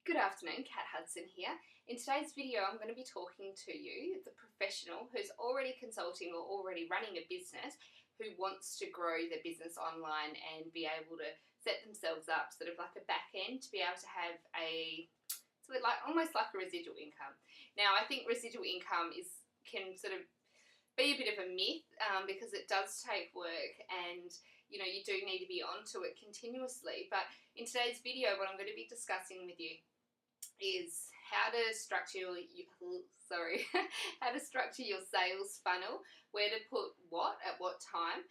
Good afternoon, Kat Hudson here. In today's video I'm going to be talking to you, the professional who's already consulting or already running a business who wants to grow their business online and be able to set themselves up sort of like a back end to be able to have almost like a residual income. Now I think residual income can sort of be a bit of a myth because it does take work and you do need to be onto it continuously. But in today's video what I'm going to be discussing with you is how to structure your sales funnel, where to put what at what time,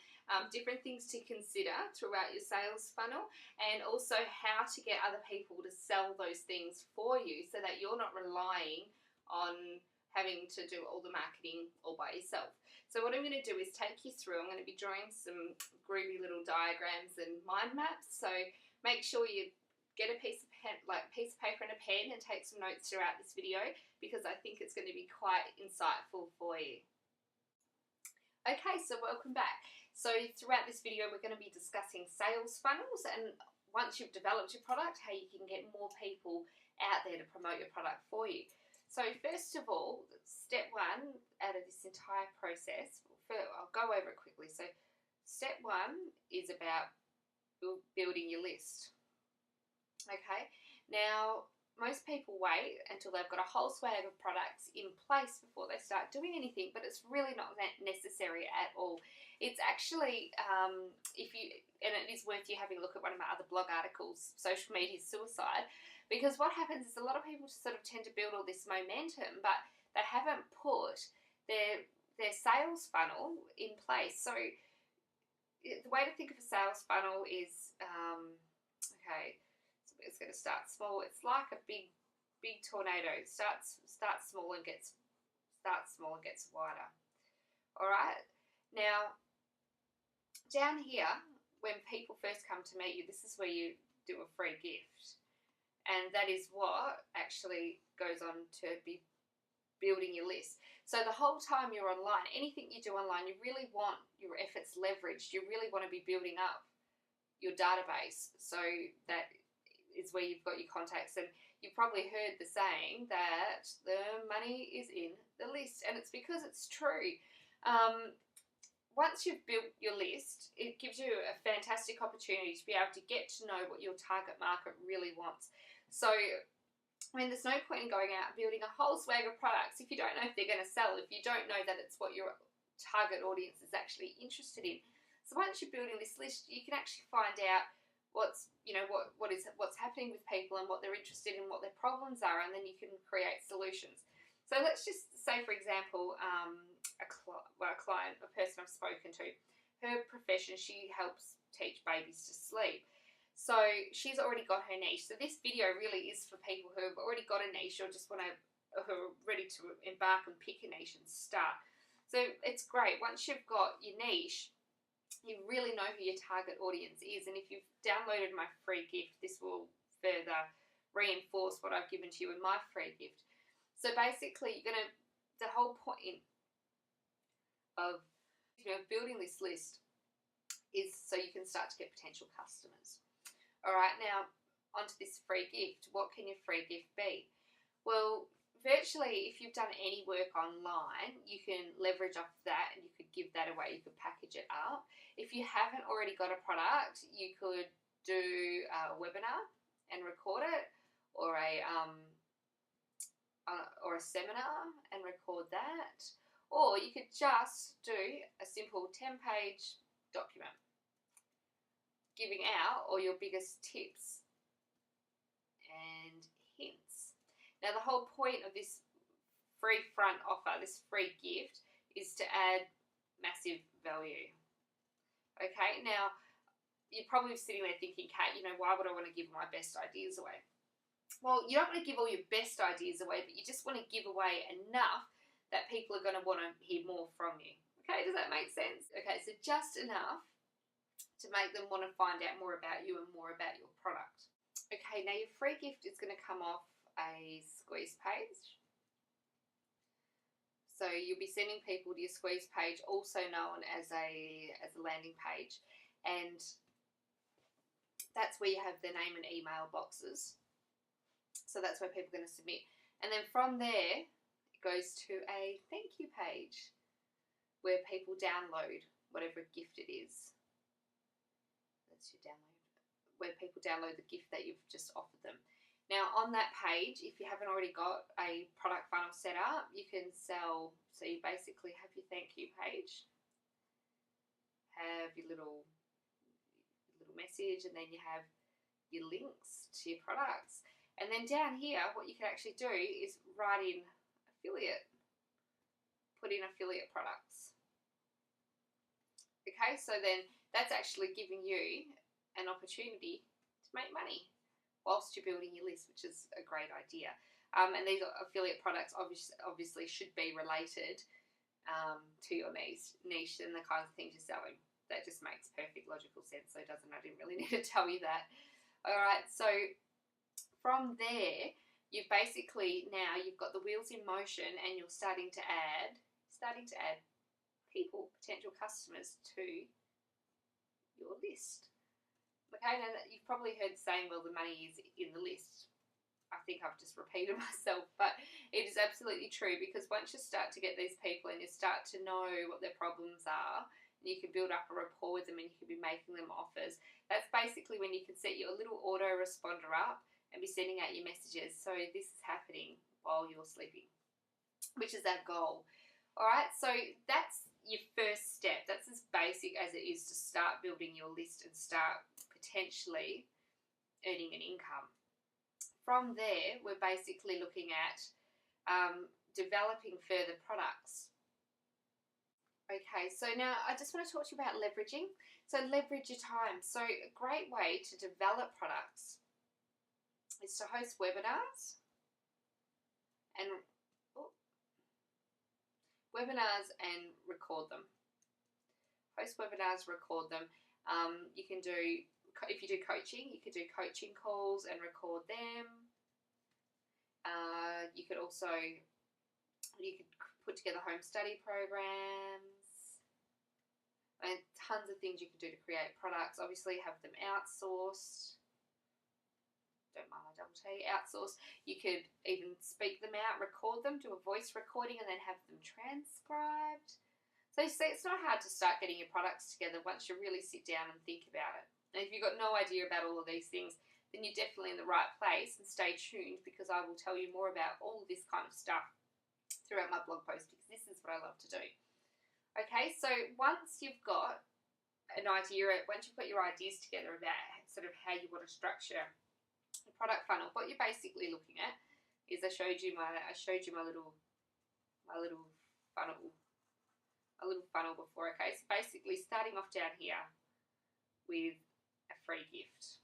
different things to consider throughout your sales funnel, and also how to get other people to sell those things for you so that you're not relying on having to do all the marketing all by yourself. So what I'm going to do is take you through. I'm going to be drawing some groovy little diagrams and mind maps, so make sure you get a piece of paper and a pen and take some notes throughout this video because I think it's going to be quite insightful for you. Okay, so welcome back. So throughout this video we're going to be discussing sales funnels, and once you've developed your product, how you can get more people out there to promote your product for you. So first of all, step one out of this entire process, I'll go over it quickly. So step one is about building your list. Okay, now most people wait until they've got a whole swag of products in place before they start doing anything, but it's really not that necessary at all. It's actually, and it is worth you having a look at one of my other blog articles, Social Media Suicide, because what happens is a lot of people sort of tend to build all this momentum, but they haven't put their sales funnel in place. So the way to think of a sales funnel is, okay, it's going to start small. It's like a big tornado. It starts small and gets wider. All right. Now, down here, when people first come to meet you, this is where you do a free gift, and that is what actually goes on to be building your list. So the whole time you're online, anything you do online, you really want your efforts leveraged. You really want to be building up your database, so that is where you've got your contacts. And you've probably heard the saying that the money is in the list, and it's because it's true. Once you've built your list, it gives you a fantastic opportunity to be able to get to know what your target market really wants. So there's no point in going out and building a whole swag of products if you don't know if they're going to sell, if you don't know that it's what your target audience is actually interested in. So once you're building this list, you can actually find out what's happening with people and what they're interested in, what their problems are, and then you can create solutions. So let's just say, for example, a client, a person I've spoken to, her profession, she helps teach babies to sleep. So she's already got her niche. So this video really is for people who have already got a niche or just who are ready to embark and pick a niche and start. So it's great. Once you've got your niche, you really know who your target audience is, and if you've downloaded my free gift, this will further reinforce what I've given to you in my free gift. So basically, the whole point of building this list is so you can start to get potential customers. All right, now onto this free gift. What can your free gift be? Well, virtually, if you've done any work online, you can leverage off that and you could give that away. You could package it up. If you haven't already got a product, you could do a webinar and record it, or a seminar and record that, or you could just do a simple 10-page document giving out all your biggest tips and hints. Now, the whole point of this free front offer, this free gift, is to add massive value. Okay, now you're probably sitting there thinking, Kat, why would I want to give my best ideas away? Well, you don't want to give all your best ideas away, but you just want to give away enough that people are going to want to hear more from you. Okay, does that make sense? Okay, so just enough to make them want to find out more about you and more about your product. Okay, now your free gift is going to come off a squeeze page. So you'll be sending people to your squeeze page, also known as a landing page, and that's where you have their name and email boxes. So that's where people are going to submit. And then from there, it goes to a thank you page where people download whatever gift it is. That's your download, where people download the gift that you've just offered them. Now on that page, if you haven't already got a product funnel set up, you can sell, so you basically have your thank you page, have your little message, and then you have your links to your products. And then down here, what you can actually do is write in affiliate, put in affiliate products. Okay, so then that's actually giving you an opportunity to make money whilst you're building your list, which is a great idea. And these affiliate products obviously should be related to your niche and the kinds of things you're selling. That just makes perfect logical sense, so I didn't really need to tell you that. All right, so from there, you've got the wheels in motion, and you're starting to add people, potential customers to your list. Okay, now you've probably heard saying, well, the money is in the list. I think I've just repeated myself, but it is absolutely true, because once you start to get these people and you start to know what their problems are, and you can build up a rapport with them, and you can be making them offers, that's basically when you can set your little autoresponder up and be sending out your messages. So this is happening while you're sleeping, which is our goal. All right, so that's your first step. That's as basic as it is to start building your list and start potentially earning an income. From there, we're basically looking at developing further products. Okay, so now I just want to talk to you about leveraging. So leverage your time. So a great way to develop products is to host webinars and record them. Host webinars, record them. You can do, if you do coaching, you could do coaching calls and record them. You could put together home study programs, and tons of things you can do to create products. Obviously have them outsourced. Don't mind my double T, outsourced. You could even speak them out, record them, do a voice recording, and then have them transcribed. So you see, it's not hard to start getting your products together once you really sit down and think about it. And if you've got no idea about all of these things, then you're definitely in the right place, and stay tuned, because I will tell you more about all of this kind of stuff throughout my blog post, because this is what I love to do. Okay, so once you've got an idea, once you've got your ideas together about sort of how you want to structure the product funnel, what you're basically looking at is I showed you my little funnel before. Okay, so basically starting off down here with a free gift,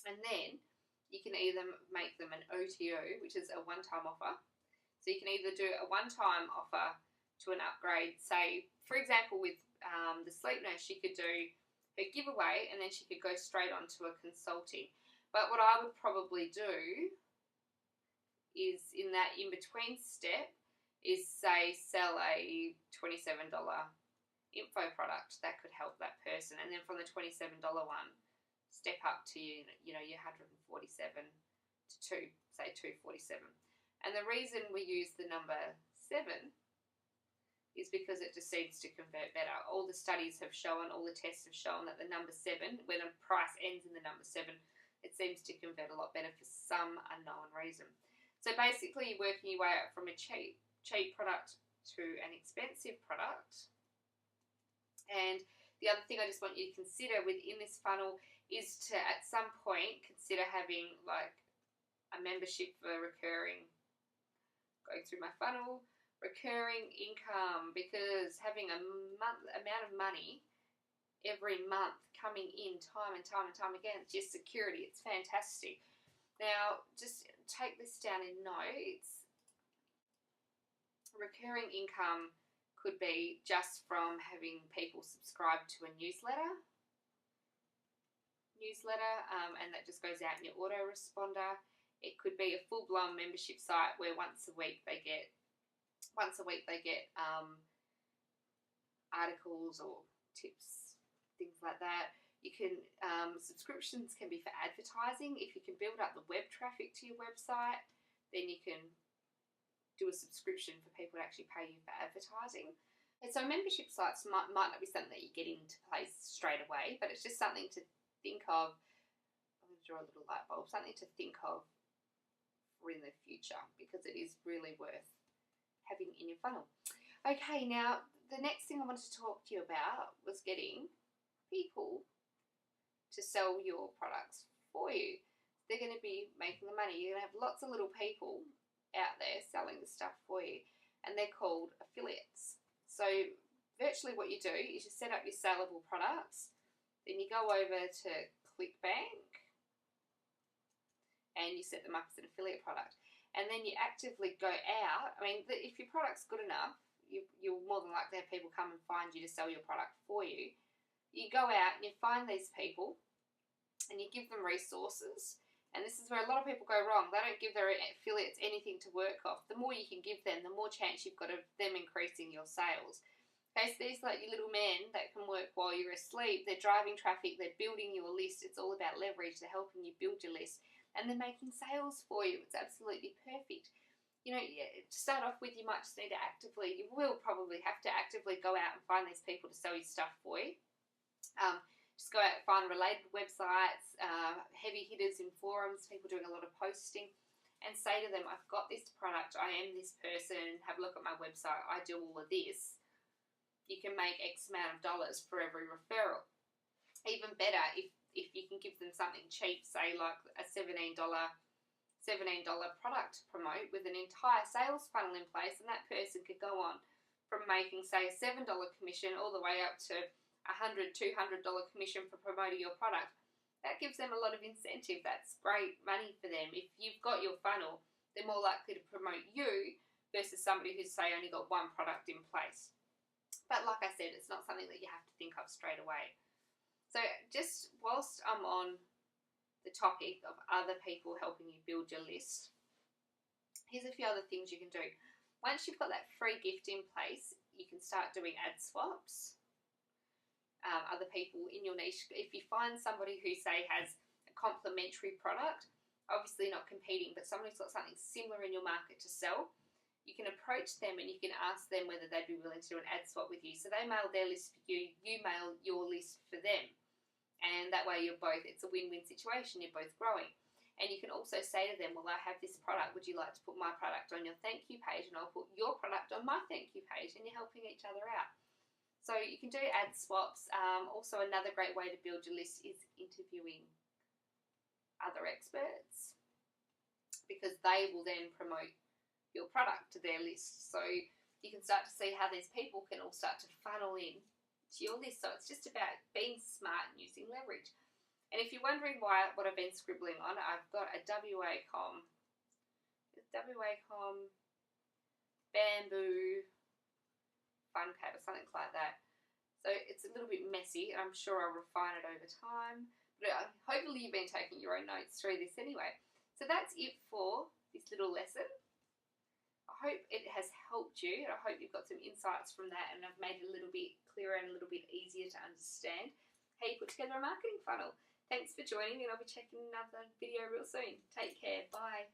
and then you can either make them an OTO, which is a one-time offer. So you can either do a one-time offer to an upgrade, say for example with the sleep nurse, she could do her giveaway and then she could go straight on to a consulting. But what I would probably do is, in that in-between step, is say sell a $27 info product that could help that person, and then from the $27 one, step up to your $147 to say $247. And the reason we use the number 7 is because it just seems to convert better. All the studies have shown, all the tests have shown that the number 7, when a price ends in the number 7, it seems to convert a lot better for some unknown reason. So basically you're working your way up from a cheap product to an expensive product. And the other thing I just want you to consider within this funnel is to, at some point, consider having like a membership for recurring, going through my funnel, recurring income, because having a amount of money every month coming in time and time and time again, it's just security. It's fantastic. Now, just take this down in notes. Recurring income could be just from having people subscribe to a newsletter, and that just goes out in your autoresponder. It could be a full-blown membership site where once a week they get articles or tips, things like that. You can, subscriptions can be for advertising. If you can build up the web traffic to your website, then you can do a subscription for people to actually pay you for advertising. And so membership sites might not be something that you get into place straight away, but it's just something to think of. I'm going to draw a little light bulb, something to think of for in the future, because it is really worth having in your funnel. Okay, now the next thing I wanted to talk to you about was getting people to sell your products for you. They're going to be making the money. You're going to have lots of little people out there selling the stuff for you, and they're called affiliates. So virtually what you do is you set up your saleable products, then you go over to ClickBank and you set them up as an affiliate product, and then you actively go out. I mean, if your product's good enough, you'll more than likely have people come and find you to sell your product for you. You go out and you find these people and you give them resources, and this is where a lot of people go wrong. They don't give their affiliates anything to work off. The more you can give them, the more chance you've got of them increasing your sales. Okay, so these like your little men that can work while you're asleep. They're driving traffic, they're building your list. It's all about leverage. They're helping you build your list, and they're making sales for you. It's absolutely perfect. You know, to start off with, you might just need to you will probably have to actively go out and find these people to sell your stuff for you. Just go out and find related websites, heavy hitters in forums, people doing a lot of posting, and say to them, I've got this product, I am this person, have a look at my website, I do all of this. You can make X amount of dollars for every referral. Even better, if you can give them something cheap, say like a $17 product to promote with an entire sales funnel in place, and that person could go on from making, say, a $7 commission all the way up to $100, $200 commission for promoting your product. That gives them a lot of incentive. That's great money for them. If you've got your funnel, they're more likely to promote you versus somebody who's, say, only got one product in place. But like I said, it's not something that you have to think of straight away. So just whilst I'm on the topic of other people helping you build your list, here's a few other things you can do. Once you've got that free gift in place, you can start doing ad swaps. Other people in your niche, if you find somebody who, say, has a complementary product, obviously not competing, but somebody who's got something similar in your market to sell, you can approach them and you can ask them whether they'd be willing to do an ad swap with you. So they mail their list for you, you mail your list for them, and that way it's a win-win situation, you're both growing. And you can also say to them, well, I have this product, would you like to put my product on your thank you page, and I'll put your product on my thank you page, and you're helping each other out. So you can do ad swaps. Also, another great way to build your list is interviewing other experts, because they will then promote your product to their list. So you can start to see how these people can all start to funnel in to your list. So it's just about being smart and using leverage. And if you're wondering what I've been scribbling on, I've got a WACOM bamboo fun pad or something like that. So it's a little bit messy. I'm sure I'll refine it over time. But hopefully you've been taking your own notes through this anyway. So that's it for this little lesson. I hope it has helped you, and I hope you've got some insights from that, and I've made it a little bit clearer and a little bit easier to understand how you put together a marketing funnel. Thanks for joining me, and I'll be checking another video real soon. Take care. Bye.